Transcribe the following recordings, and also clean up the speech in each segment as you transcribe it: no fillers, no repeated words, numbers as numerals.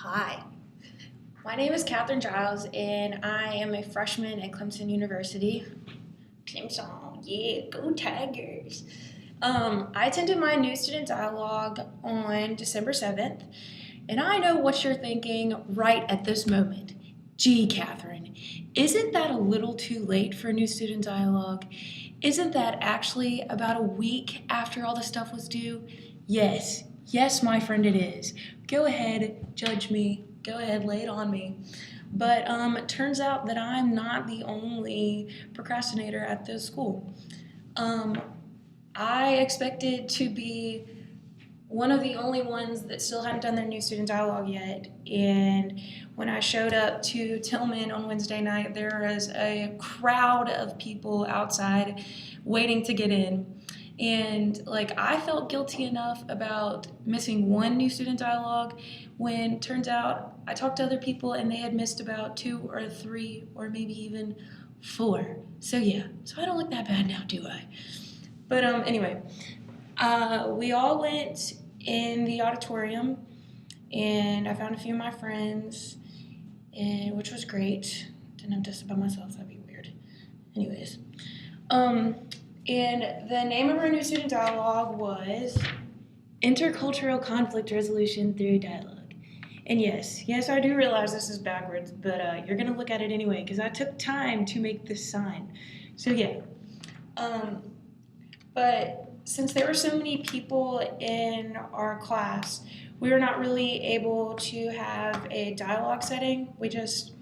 Hi, my name is Katherine Giles, and I am a freshman at Clemson University. Clemson, yeah, go Tigers! I attended my new student dialogue on December 7th, and I know what you're thinking right at this moment. Gee, Katherine, isn't that a little too late for a new student dialogue? Isn't that actually about a week after all the stuff was due? Yes, my friend, it is. Go ahead, judge me. Go ahead, lay it on me. But it turns out that I'm not the only procrastinator at this school. Um, I expected to be one of the only ones that still hadn't done their new student dialogue yet. And when I showed up to Tillman on Wednesday night, there was a crowd of people outside waiting to get in. And I felt guilty enough about missing one new student dialogue when turns out I talked to other people and they had missed about 2 or 3 or maybe even 4. So I don't look that bad now, do I? But anyway, we all went in the auditorium, and I found a few of my friends, which was great. Didn't have to sit by myself, that'd be weird. Anyways, and the name of our new student dialogue was Intercultural Conflict Resolution Through Dialogue. And yes, I do realize this is backwards, but you're gonna look at it anyway because I took time to make this sign. So but since there were so many people in our class, we were not really able to have a dialogue setting. We just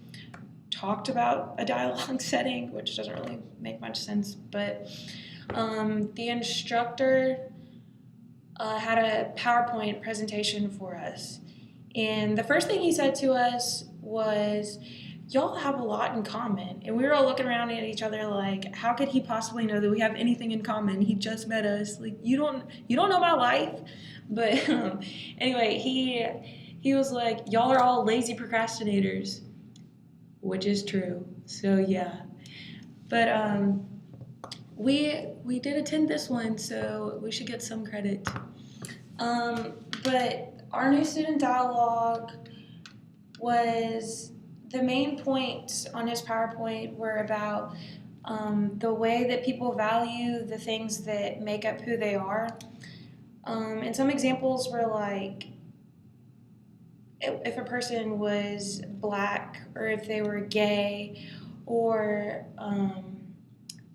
talked about a dialogue setting, which doesn't really make much sense. But the instructor had a PowerPoint presentation for us. And the first thing he said to us was, y'all have a lot in common. And we were all looking around at each other like, how could he possibly know that we have anything in common? He just met us. Like, you don't know my life. But anyway, he was like, y'all are all lazy procrastinators, which is true. So yeah. But we did attend this one, so we should get some credit. But our new student dialogue was, the main points on his PowerPoint were about the way that people value the things that make up who they are. And some examples were like, if a person was black, or if they were gay, or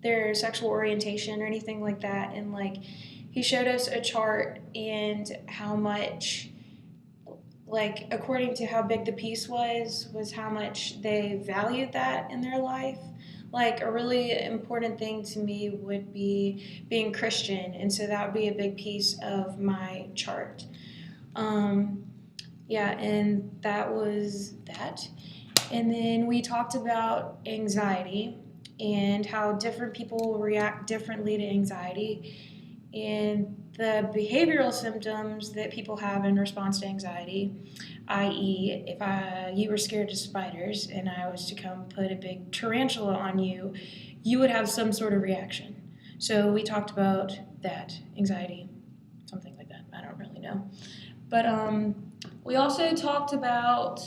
their sexual orientation or anything like that. And he showed us a chart and how much, according to how big the piece was how much they valued that in their life. A really important thing to me would be being Christian, and so that would be a big piece of my chart. And that was that. And then we talked about anxiety and how different people react differently to anxiety, and the behavioral symptoms that people have in response to anxiety, i.e., if you were scared of spiders and I was to come put a big tarantula on you, you would have some sort of reaction. So we talked about that, anxiety, something like that. I don't really know. But we also talked about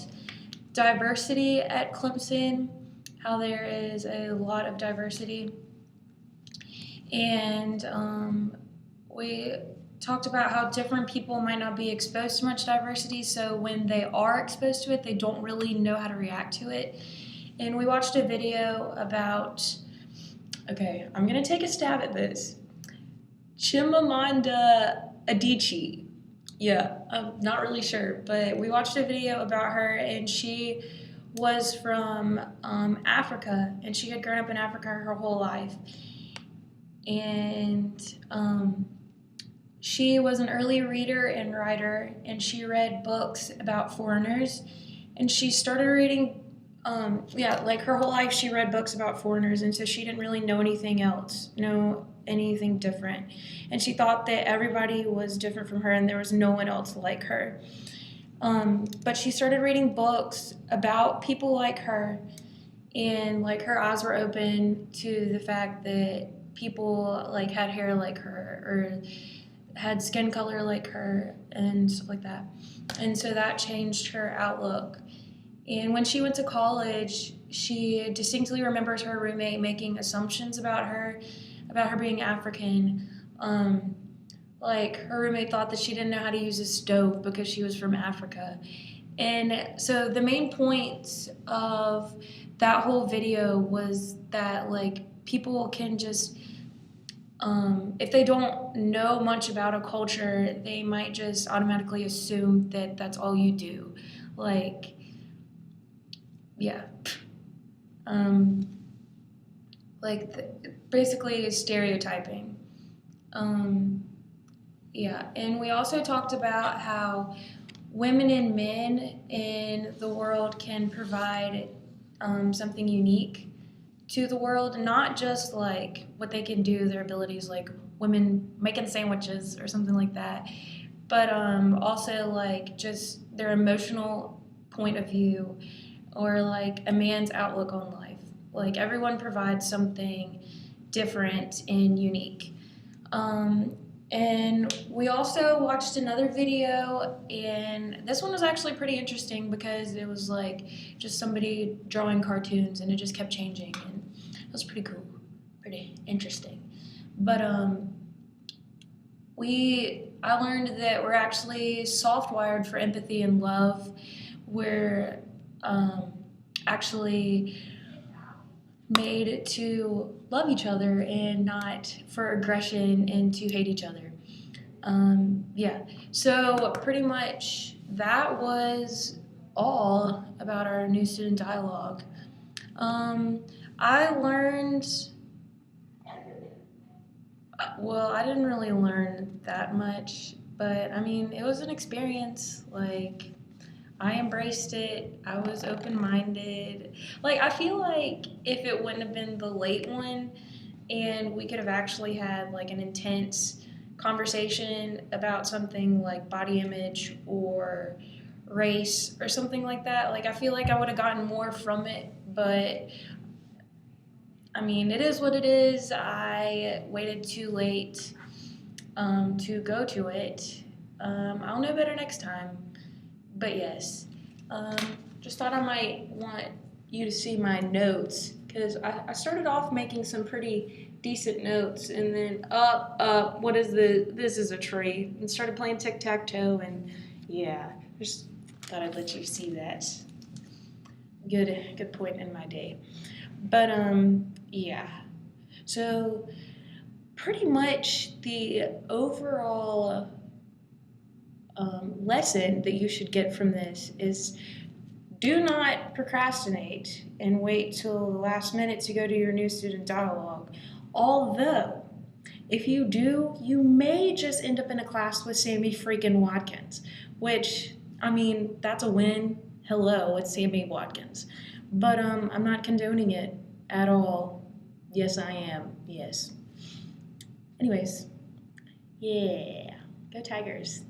diversity at Clemson, how there is a lot of diversity. And we talked about how different people might not be exposed to much diversity, so when they are exposed to it, they don't really know how to react to it. And we watched a video about, okay, I'm going to take a stab at this, Chimamanda Adichie. Yeah, I'm not really sure, but we watched a video about her, and she was from Africa, and she had grown up in Africa her whole life. And she was an early reader and writer, and she read books about foreigners, and she started reading, her whole life she read books about foreigners, and so she didn't really know anything else, anything different. And she thought that everybody was different from her and there was no one else like her. But she started reading books about people like her, and her eyes were open to the fact that people had hair like her, or had skin color like her and stuff like that. And so that changed her outlook. And when she went to college, she distinctly remembers her roommate making assumptions about her being African. Like her roommate thought that she didn't know how to use a stove because she was from Africa. And so the main point of that whole video was that like people can just if they don't know much about a culture, they might just automatically assume that that's all you do. Like, yeah. Basically stereotyping. Yeah, and we also talked about how women and men in the world can provide something unique to the world, not just like what they can do, their abilities, like women making sandwiches or something like that, but also like just their emotional point of view or like a man's outlook on life. Like everyone provides something different and unique. And we also watched another video, and this one was actually pretty interesting because it was like just somebody drawing cartoons and it just kept changing, and it was pretty cool, pretty interesting. But I learned that we're actually soft wired for empathy and love. We're actually made to love each other and not for aggression and to hate each other. Yeah, so pretty much that was all about our new student dialogue. I learned, well, I didn't really learn that much, but I mean, it was an experience. Like, I embraced it. I was open-minded. Like, I feel like if it wouldn't have been the late one and we could have actually had like an intense conversation about something like body image or race or something like that, like I feel like I would have gotten more from it, but I mean, it is what it is. I waited too late to go to it. I'll know better next time. But yes, just thought I might want you to see my notes because I started off making some pretty decent notes, and then what is this is a tree, and started playing tic-tac-toe, and yeah, just thought I'd let you see that. Good point in my day. But yeah. So pretty much the overall lesson that you should get from this is do not procrastinate and wait till the last minute to go to your new student dialogue. Although, if you do, you may just end up in a class with Sammy freaking Watkins, which, I mean, that's a win. Hello, it's Sammy Watkins. But I'm not condoning it at all. Yes, I am. Yes. Anyways, yeah. Go Tigers.